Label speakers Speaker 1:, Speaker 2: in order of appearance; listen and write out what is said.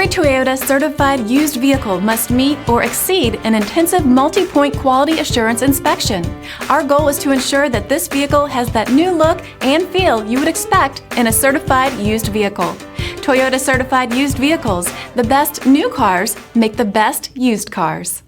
Speaker 1: Every Toyota certified used vehicle must meet or exceed an intensive multi-point quality assurance inspection. Our goal is to ensure that this vehicle has that new look and feel you would expect in a certified used vehicle. Toyota certified used vehicles, the best new cars make the best used cars.